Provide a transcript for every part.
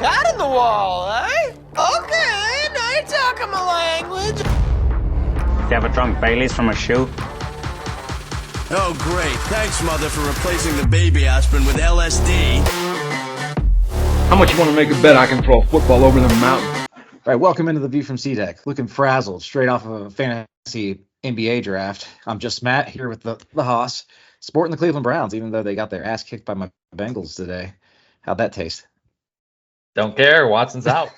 cat in the wall, eh? Okay, now you're talking my language. Do you ever drunk Baileys from a shoe? Oh, great. Thanks, Mother, for replacing the baby aspirin with LSD. How much you want to make a bet I can throw a football over the mountain? All right, welcome into the View from C-Deck. Looking frazzled, straight off of a fantasy NBA draft. I'm just Matt here with the Hoss, sporting the Cleveland Browns, even though they got their ass kicked by my Bengals today. How'd that taste? Don't care. Watson's out.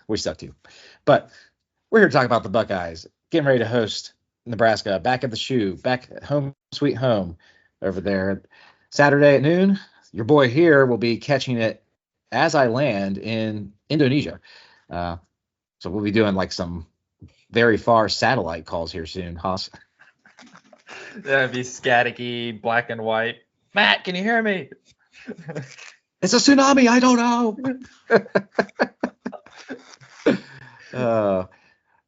We suck too. But we're here to talk about the Buckeyes, getting ready to host Nebraska, back at the shoe, back at home, sweet home over there. Saturday at noon, your boy here will be catching it as I land in Indonesia. So we'll be doing like some very far satellite calls here soon, Haas. That'd be scatticky, black and white. Matt, can you hear me? It's a tsunami. I don't know.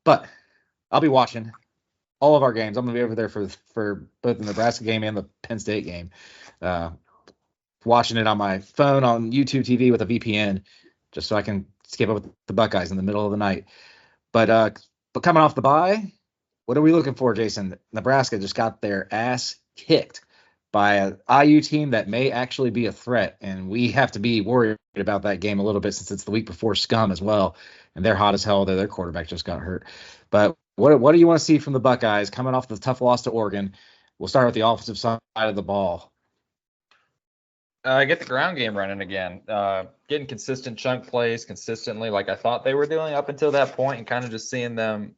But I'll be watching all of our games. I'm going to be over there for both the Nebraska game and the Penn State game. Watching it on my phone on YouTube TV with a VPN, just so I can skip up with the Buckeyes in the middle of the night. But coming off the bye, what are we looking for, Jason? Nebraska just got their ass kicked by an IU team that may actually be a threat, and we have to be worried about that game a little bit since it's the week before Scum as well, and they're hot as hell. Their quarterback just got hurt. But what do you want to see from the Buckeyes coming off the tough loss to Oregon? We'll start with the offensive side of the ball. Get the ground game running again. Getting consistent chunk plays consistently like I thought they were doing up until that point, and kind of just seeing them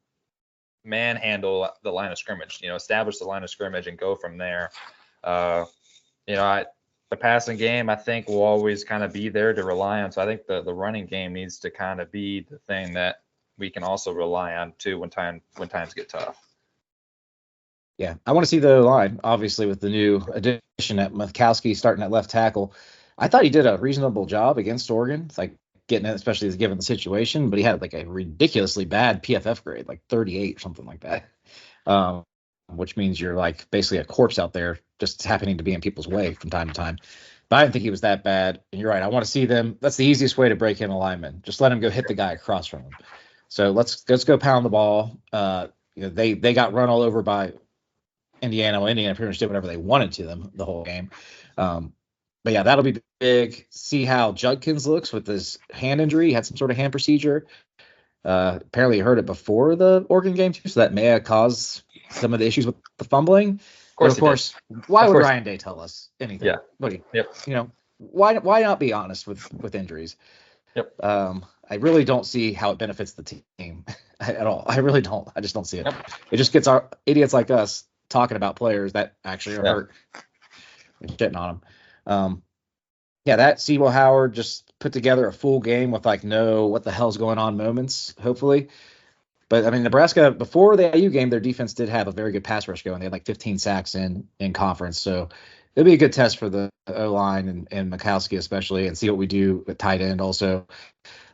manhandle the line of scrimmage, establish the line of scrimmage and go from there. The passing game, I think, will always kind of be there to rely on. So I think the running game needs to kind of be the thing that we can also rely on too when times get tough. Yeah, I want to see the line, obviously, with the new addition at Mikowski starting at left tackle. I thought he did a reasonable job against Oregon. It's like getting it, especially given the situation, but he had like a ridiculously bad PFF grade, like 38 or something like that, which means you're like basically a corpse out there just happening to be in people's way from time to time. But I didn't think he was that bad. And you're right. I want to see them. That's the easiest way to break in a lineman. Just let him go hit the guy across from him. So let's go pound the ball. They got run all over by Indiana. Well, Indiana pretty much did whatever they wanted to them the whole game. But yeah, that'll be big. See how Judkins looks with his hand injury. He had some sort of hand procedure. Apparently he heard it before the Oregon game too, so that may have caused some of the issues with the fumbling. Of course, why would Ryan Day tell us anything? Yeah. Yep. Why not be honest with injuries? Yep. I really don't see how it benefits the team at all. I really don't. I just don't see it. Yep. It just gets our idiots like us talking about players that actually are hurt and shitting on them. That Sewell Howard just put together a full game with like no what the hell's going on moments, hopefully. But I mean, Nebraska before the IU game, their defense did have a very good pass rush going. They had like 15 sacks in conference, so it'll be a good test for the O line and Mikowski especially, and see what we do with tight end also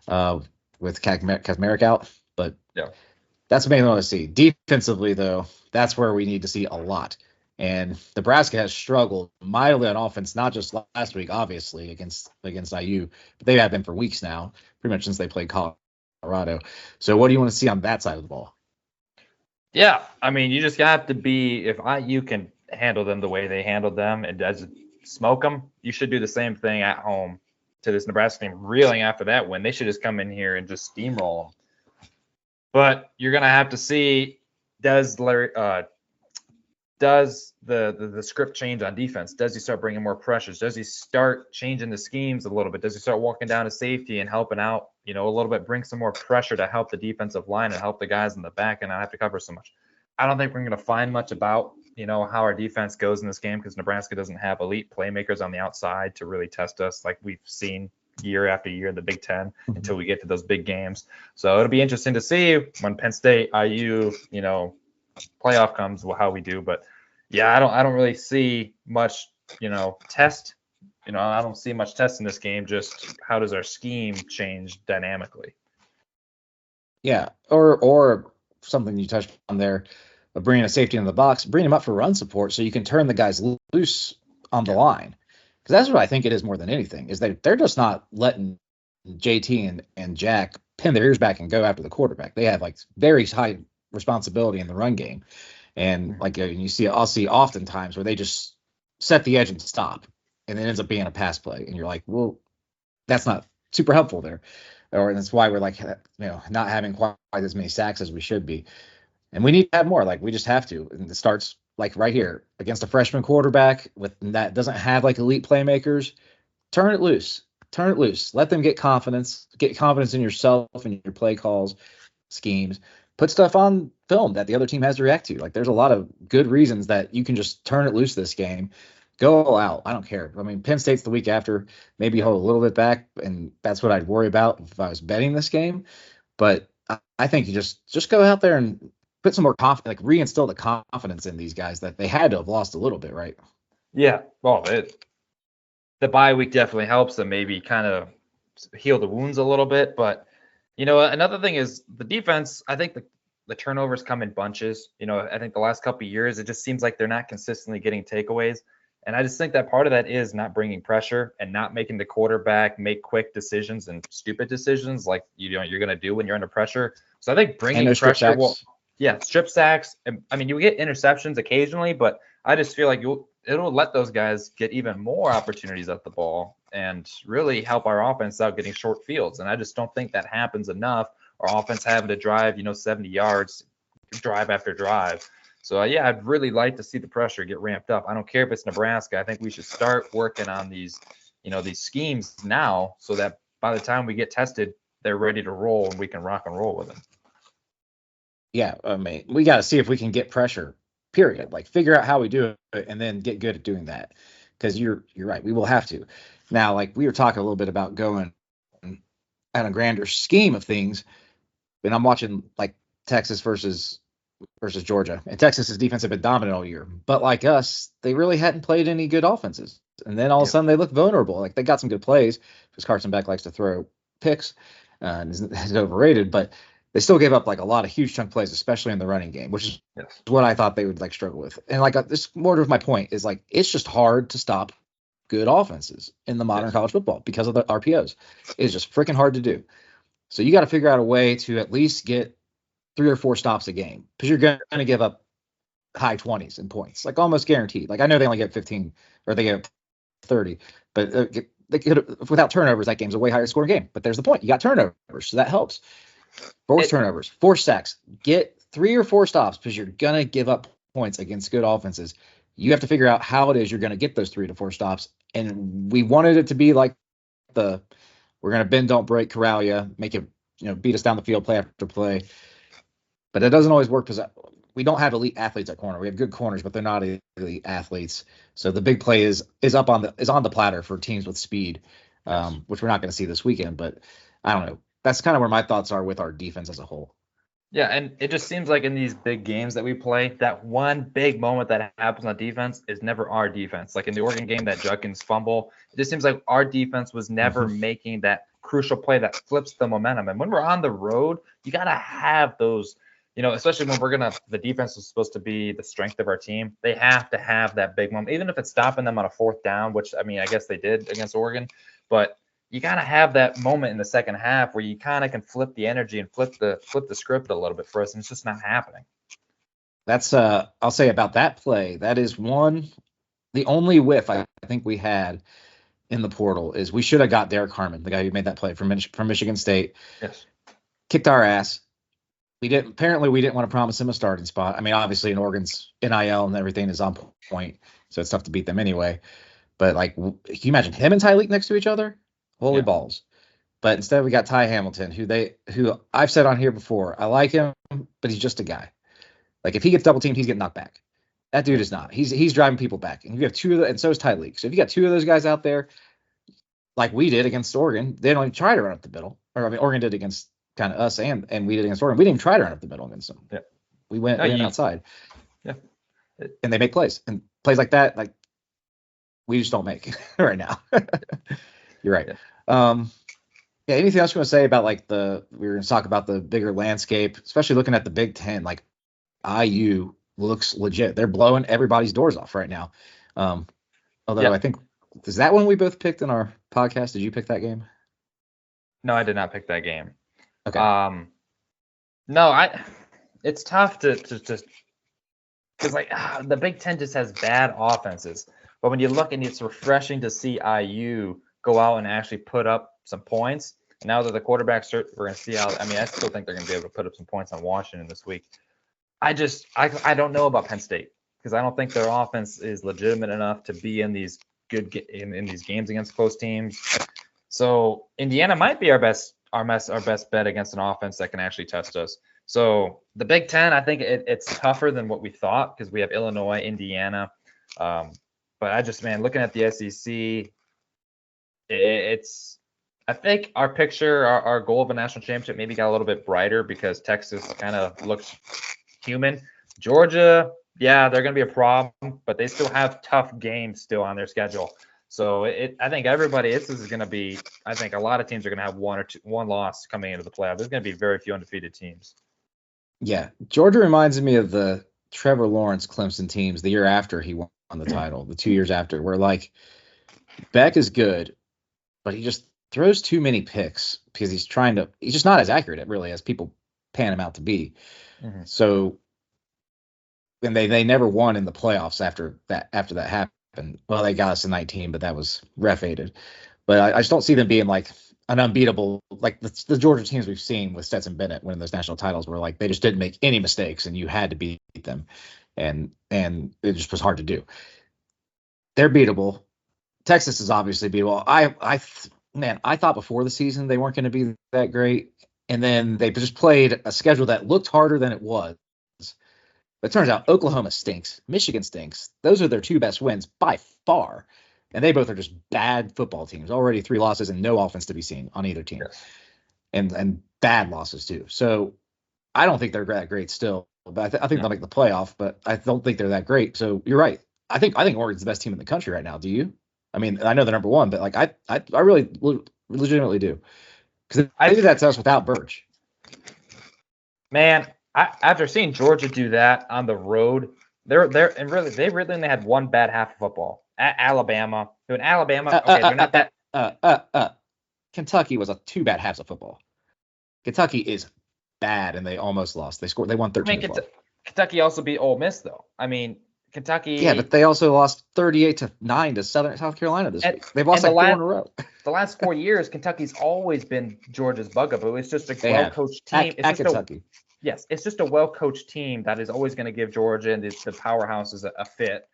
with Kazmarek out. But that's mainly what I want to see. Defensively, though, that's where we need to see a lot. And Nebraska has struggled mightily on offense, not just last week, obviously, against IU, but they have been for weeks now, pretty much since they played Colorado. So what do you want to see on that side of the ball? Yeah, I mean, you just have to be, if IU can handle them the way they handled them and does smoke them, you should do the same thing at home to this Nebraska team. Reeling after that win, they should just come in here and just steamroll them. But you're going to have to see, does the script change on defense? Does he start bringing more pressures? Does he start changing the schemes a little bit? Does he start walking down to safety and helping out, a little bit, bring some more pressure to help the defensive line and help the guys in the back and not have to cover so much? I don't think we're going to find much about, how our defense goes in this game because Nebraska doesn't have elite playmakers on the outside to really test us like we've seen year after year in the Big Ten until we get to those big games. So it'll be interesting to see when Penn State, IU, playoff comes, how we do. But yeah, I don't really see much, test. I don't see much test in this game. Just how does our scheme change dynamically? Yeah, or something you touched on there, bringing a safety in the box, bring him up for run support so you can turn the guys loose on the line. because that's what I think it is more than anything, is they're just not letting JT and Jack pin their ears back and go after the quarterback. They have like very high responsibility in the run game. And like I'll see oftentimes where they just set the edge and stop, and it ends up being a pass play. And you're like, well, that's not super helpful there. Or that's why we're like, not having quite as many sacks as we should be. And we need to have more. Like, we just have to. And it starts like right here against a freshman quarterback that doesn't have like elite playmakers. Turn it loose. Let them get confidence in yourself and your play calls, schemes. Put stuff on film that the other team has to react to. Like, there's a lot of good reasons that you can just turn it loose this game. Go all out. I don't care. I mean, Penn State's the week after. Maybe hold a little bit back, and that's what I'd worry about if I was betting this game. But I think you just go out there and put some more confidence, like reinstill the confidence in these guys that they had to have lost a little bit, right? Yeah. Well, the bye week definitely helps them maybe kind of heal the wounds a little bit. But, another thing is the defense. I think the turnovers come in bunches. I think the last couple of years, it just seems like they're not consistently getting takeaways. And I just think that part of that is not bringing pressure and not making the quarterback make quick decisions and stupid decisions like you're going to do when you're under pressure. So I think bringing pressure strip sacks. I mean, you get interceptions occasionally, but I just feel like it'll let those guys get even more opportunities at the ball and really help our offense out getting short fields. And I just don't think that happens enough. Our offense having to drive, 70 yards, drive after drive. So, I'd really like to see the pressure get ramped up. I don't care if it's Nebraska. I think we should start working on these schemes now so that by the time we get tested, they're ready to roll and we can rock and roll with them. Yeah, I mean, we got to see if we can get pressure, period. Like, figure out how we do it and then get good at doing that. Because you're right, we will have to. Now, like, we were talking a little bit about going at a grander scheme of things, and I'm watching, like, Texas versus Georgia. And Texas's defense had been dominant all year. But like us, they really hadn't played any good offenses. And then all of a sudden they look vulnerable. Like, they got some good plays because Carson Beck likes to throw picks and is overrated. But they still gave up like a lot of huge chunk plays, especially in the running game, which is what I thought they would like struggle with. And like this more of my point is like it's just hard to stop good offenses in the modern college football because of the RPOs. It's just freaking hard to do. So you got to figure out a way to at least get 3 or 4 stops a game because you're going to give up high 20s in points, like almost guaranteed. Like I know they only get 15 or they get 30, but they could without turnovers. That game's a way higher scoring game. But there's the point: you got turnovers, so that helps. Force turnovers, force sacks, get 3 or 4 stops because you're gonna give up points against good offenses. You have to figure out how it is you're gonna get those 3 to 4 stops. And we wanted it to be like we're gonna bend, don't break, corral you, make it, beat us down the field, play after play. But it doesn't always work because we don't have elite athletes at corner. We have good corners, but they're not elite athletes. So the big play is on the platter for teams with speed, which we're not going to see this weekend. But I don't know. That's kind of where my thoughts are with our defense as a whole. Yeah, and it just seems like in these big games that we play, that one big moment that happens on defense is never our defense. Like in the Oregon game, that Judkins fumble, it just seems like our defense was never making that crucial play that flips the momentum. And when we're on the road, you got to have those, especially when the defense is supposed to be the strength of our team. They have to have that big moment, even if it's stopping them on a 4th down, which, I mean, I guess they did against Oregon. But you got to have that moment in the second half where you kind of can flip the energy and flip the script a little bit for us, and it's just not happening. That's I'll say about that play. That is the only whiff I think we had in the portal is we should have got Derek Harmon, the guy who made that play from Michigan State. Yes, kicked our ass. We didn't want to promise him a starting spot. I mean, obviously in Oregon's NIL and everything is on point, so it's tough to beat them anyway. But like, can you imagine him and Tyleek next to each other? Holy balls. But instead we got Ty Hamilton, who I've said on here before, I like him, but he's just a guy. Like if he gets double teamed, he's getting knocked back. That dude is not. He's driving people back. And you have 2 of and so is Tyleek. So if you got 2 of those guys out there, like we did against Oregon, they don't even try to run up the middle. Or I mean, Oregon did against kind of us and we did against Oregon. We didn't even try to run up the middle against them. Yeah. We went outside. Yeah. And they make plays. And plays like that, like we just don't make right now. You're right. Yeah. Anything else you want to say about like we were going to talk about the bigger landscape, especially looking at the Big Ten, like IU looks legit. They're blowing everybody's doors off right now. Although I think is that one we both picked in our podcast? Did you pick that game? No, I did not pick that game. Okay. No, it's tough to because the Big Ten just has bad offenses. But when you look, and it's refreshing to see IU go out and actually put up some points. And now that the quarterbacks are, we're going to see how. I mean, I still think they're going to be able to put up some points on Washington this week. I don't know about Penn State because I don't think their offense is legitimate enough to be in these in these games against close teams. So Indiana might be our best bet against an offense that can actually test us. So the Big Ten, I think it's tougher than what we thought because we have Illinois, Indiana. But looking at the SEC, I think our picture, our goal of a national championship maybe got a little bit brighter because Texas kind of looks human. Georgia, yeah, they're going to be a problem, but they still have tough games still on their schedule. So I think this is going to be, I think a lot of teams are going to have one loss coming into the playoff. There's going to be very few undefeated teams. Yeah. Georgia reminds me of the Trevor Lawrence Clemson teams the year after he won the title, the 2 years after, where like Beck is good, but he just throws too many picks because he's just not as accurate really as people pan him out to be. Mm-hmm. So, and they never won in the playoffs after that happened. Well, they got us in 19, but that was ref aided. But I just don't see them being like an unbeatable, like the Georgia teams we've seen with Stetson Bennett winning those national titles were like, they just didn't make any mistakes and you had to beat them. And it just was hard to do. They're beatable. Texas is obviously beatable. I thought before the season they weren't going to be that great. And then they just played a schedule that looked harder than it was. But it turns out Oklahoma stinks. Michigan stinks. Those are their two best wins by far. And they both are just bad football teams. Already 3 losses and no offense to be seen on either team. Yes. And bad losses too. So I don't think they're that great still. But I think they'll make the playoff. But I don't think they're that great. So you're right. I think Oregon's the best team in the country right now. Do you? I mean, I know they're number one, but like I really legitimately do. Because I did that to us without Birch. Man, after seeing Georgia do that on the road, they really only had one bad half of football at Alabama. So in Alabama, they're not that. Kentucky was 2 bad halves of football. Kentucky is bad, and they almost lost. They won 13-12. Kentucky also beat Ole Miss, though. I mean, Kentucky. Yeah, but they also lost 38-9 to South Carolina this week. They've lost 4 in a row. The last 4 years, Kentucky's always been Georgia's bug up. It was just a well-coached team. At Kentucky. Yes, it's just a well-coached team that is always going to give Georgia and the powerhouses a fit.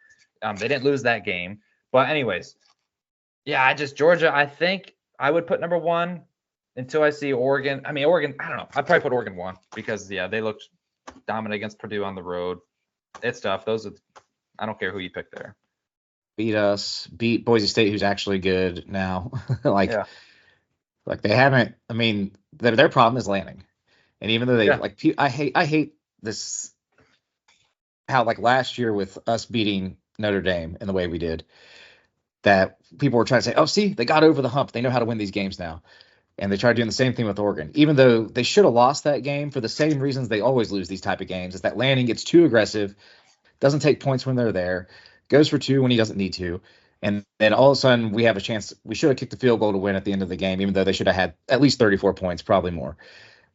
They didn't lose that game. But anyways, yeah, Georgia, I think I would put number 1 until I see Oregon. I mean, Oregon, I don't know. I'd probably put Oregon 1 because, yeah, they looked dominant against Purdue on the road. It's tough. I don't care who you pick there. Beat Boise State, who's actually good now. Like they haven't, I mean, their problem is landing. And even though I hate this, how like last year with us beating Notre Dame in the way we did, that people were trying to say, oh, see, they got over the hump. They know how to win these games now. And they tried doing the same thing with Oregon, even though they should have lost that game for the same reasons they always lose these type of games, is that Lanning gets too aggressive, doesn't take points when they're there, goes for 2 when he doesn't need to. And then all of a sudden we have a chance. We should have kicked the field goal to win at the end of the game, even though they should have had at least 34 points, probably more.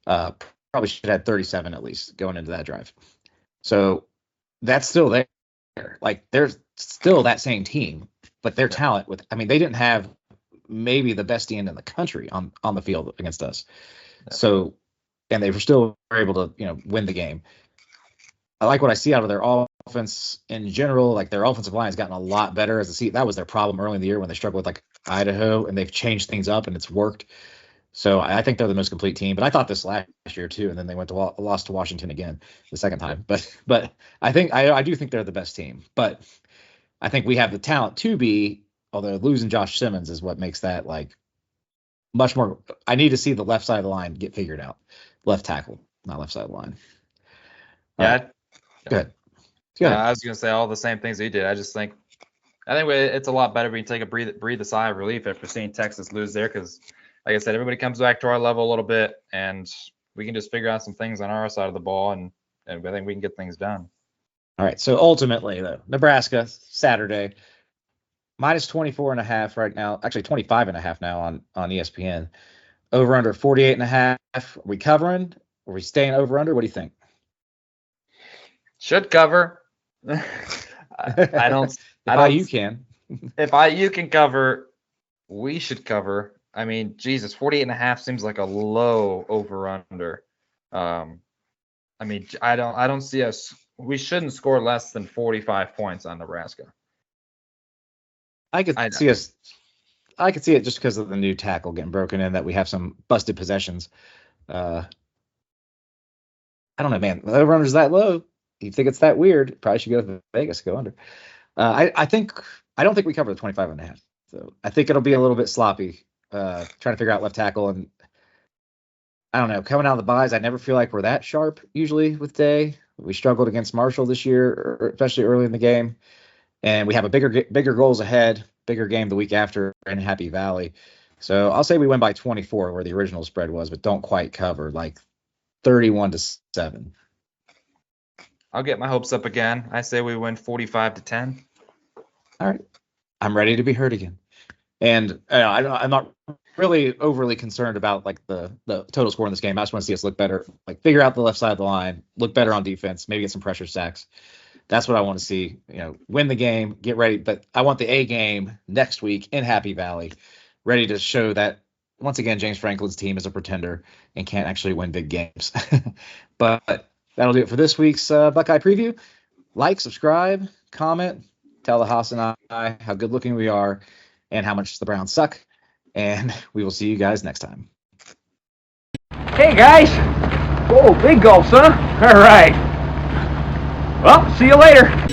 Probably should have had 37 at least going into that drive. So that's still there. Like they're still that same team, but their talent they didn't have maybe the best end in the country on the field against us. Yeah. So, and they were still able to, win the game. I like what I see out of their offense in general. Like their offensive line has gotten a lot better that was their problem early in the year when they struggled with like Idaho, and they've changed things up and it's worked. So I think they're the most complete team. But I thought this last year too, and then they lost to Washington again the second time. But I think I do think they're the best team. But I think we have the talent to be. Although losing Josh Simmons is what makes that like much more. I need to see the left side of the line get figured out. Left tackle, not left side of the line. Yeah. Good. I was gonna say all the same things he did. I think it's a lot better when you take a breathe a sigh of relief after seeing Texas lose there, because like I said, everybody comes back to our level a little bit, and we can just figure out some things on our side of the ball, and I think we can get things done. All right. So ultimately, though, Nebraska Saturday, minus 24.5 right now. Actually, 25.5 now on ESPN. Over under 48.5. Are we covering? Are we staying over under? What do you think? Should cover. I don't. You can. If IU can cover, we should cover. I mean, Jesus, 48.5 seems like a low over under. I mean, I don't see us. We shouldn't score less than 45 points on Nebraska. I could see it just because of the new tackle getting broken in, that we have some busted possessions. I don't know, man. The over under is that low. You think it's that weird? Probably should go to Vegas, go under. I don't think we cover the 25.5. So I think it'll be a little bit sloppy. Trying to figure out left tackle, and I don't know. Coming out of the buys, I never feel like we're that sharp usually with Day. We struggled against Marshall this year, especially early in the game, and we have a bigger goals ahead, bigger game the week after in Happy Valley. So I'll say we win by 24, where the original spread was, but don't quite cover, like 31-7. I'll get my hopes up again. I say we win 45-10. All right, I'm ready to be heard again. And I'm not really overly concerned about like the total score in this game. I just want to see us look better, like figure out the left side of the line, look better on defense, maybe get some pressure sacks. That's what I want to see. Win the game, get ready. But I want the A game next week in Happy Valley, ready to show that once again James Franklin's team is a pretender and can't actually win big games. But that'll do it for this week's Buckeye preview. Like, subscribe, comment, tell the Haas and I how good looking we are and how much the Browns suck. And we will see you guys next time. Hey, guys. Oh, big gulps, huh? All right. Well, see you later.